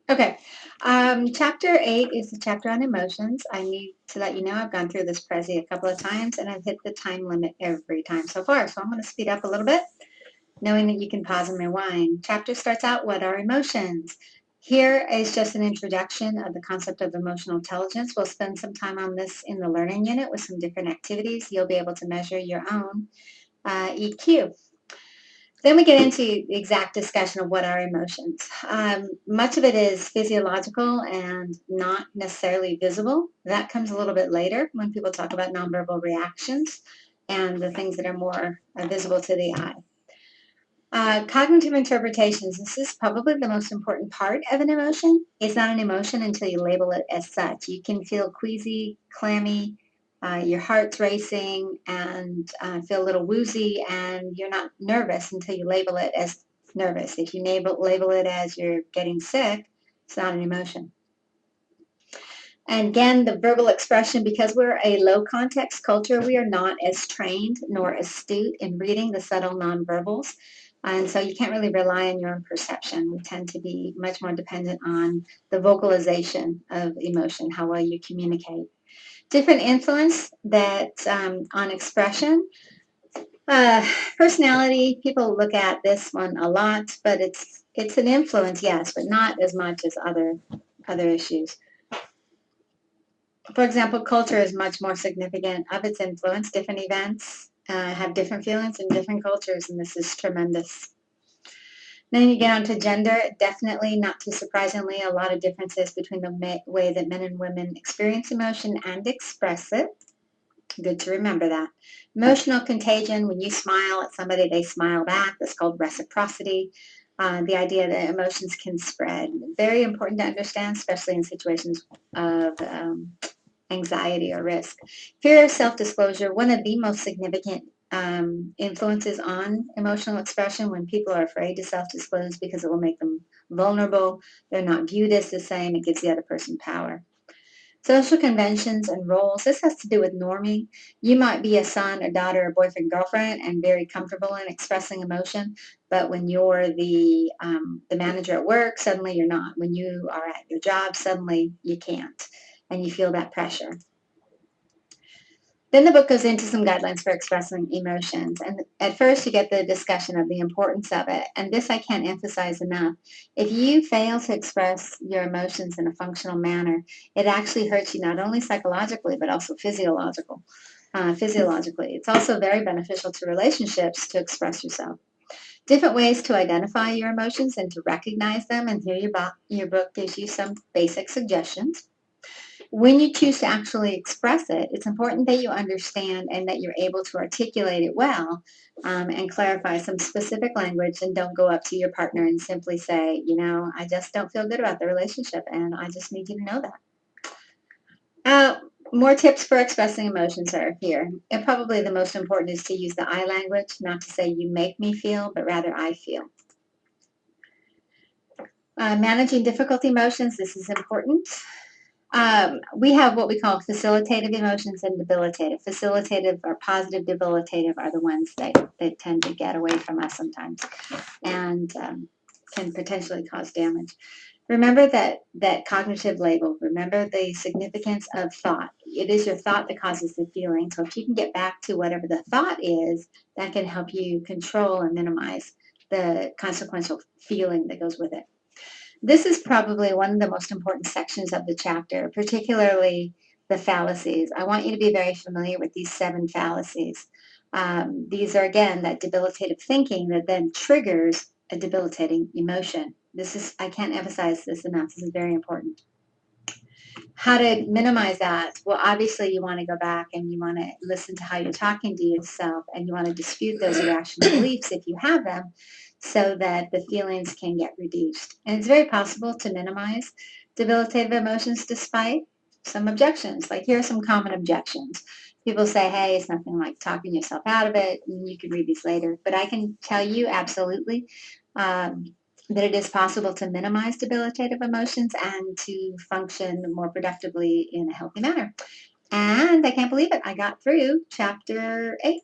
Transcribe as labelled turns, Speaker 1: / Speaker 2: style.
Speaker 1: Okay. Chapter 8 is the chapter on emotions. I need to let you know I've gone through this Prezi a couple of times and I've hit the time limit every time so far. So I'm going to speed up a little bit, knowing that you can pause and rewind. Chapter starts out, what are emotions? Here is just an introduction of the concept of emotional intelligence. We'll spend some time on this in the learning unit with some different activities. You'll be able to measure your own EQ. Then we get into the exact discussion of what are emotions. Much of it is physiological and not necessarily visible. That comes a little bit later when people talk about nonverbal reactions and the things that are more visible to the eye. Cognitive interpretations. This is probably the most important part of an emotion. It's not an emotion until you label it as such. You can feel queasy, clammy, your heart's racing, and feel a little woozy, and you're not nervous until you label it as nervous. If you label it as you're getting sick, it's not an emotion. And again, the verbal expression, because we're a low context culture, we are not as trained nor astute in reading the subtle nonverbals. And so you can't really rely on your own perception. We tend to be much more dependent on the vocalization of emotion, how well you communicate. Different influence that on expression. Personality, people look at this one a lot, but it's an influence, yes, but not as much as other issues. For example, culture is much more significant of its influence. Different events have different feelings in different cultures, and this is tremendous. Then you get on to gender. Definitely, not too surprisingly, a lot of differences between the way that men and women experience emotion and express it. Good to remember that. Emotional contagion, when you smile at somebody, they smile back. That's called reciprocity. The idea that emotions can spread. Very important to understand, especially in situations of anxiety or risk. Fear of self-disclosure, one of the most significant influences on emotional expression when people are afraid to self-disclose because it will make them vulnerable. They're not viewed as the same. It gives the other person power. Social conventions and roles. This has to do with norming. You might be a son, a daughter, a boyfriend, girlfriend, and very comfortable in expressing emotion. But when you're the manager at work, suddenly you're not. When you are at your job, suddenly you can't, and you feel that pressure. Then the book goes into some guidelines for expressing emotions. And at first, you get the discussion of the importance of it. And this I can't emphasize enough. If you fail to express your emotions in a functional manner, it actually hurts you not only psychologically, but also physiologically. It's also very beneficial to relationships to express yourself. Different ways to identify your emotions and to recognize them. And here your book gives you some basic suggestions. When you choose to actually express it, it's important that you understand and that you're able to articulate it well and clarify some specific language, and don't go up to your partner and simply say, I just don't feel good about the relationship and I just need you to know that. More tips for expressing emotions are here. And probably the most important is to use the I language, not to say you make me feel, but rather I feel. Managing difficult emotions, this is important. We have what we call facilitative emotions and debilitative. Facilitative or positive, debilitative are the ones that tend to get away from us sometimes and can potentially cause damage. Remember that cognitive label. Remember the significance of thought. It is your thought that causes the feeling. So if you can get back to whatever the thought is, that can help you control and minimize the consequential feeling that goes with it. This is probably one of the most important sections of the chapter, particularly the fallacies. I want you to be very familiar with these 7 fallacies. These are, again, that debilitative thinking that then triggers a debilitating emotion. I can't emphasize this enough. This is very important. How to minimize that? Well, obviously, you want to go back and you want to listen to how you're talking to yourself, and you want to dispute those irrational beliefs if you have them, so that the feelings can get reduced. And it's very possible to minimize debilitative emotions despite some objections. Like, here are some common objections. People say, hey, it's nothing like talking yourself out of it, and you can read these later. But I can tell you absolutely that it is possible to minimize debilitative emotions and to function more productively in a healthy manner. And I can't believe it. I got through chapter 8.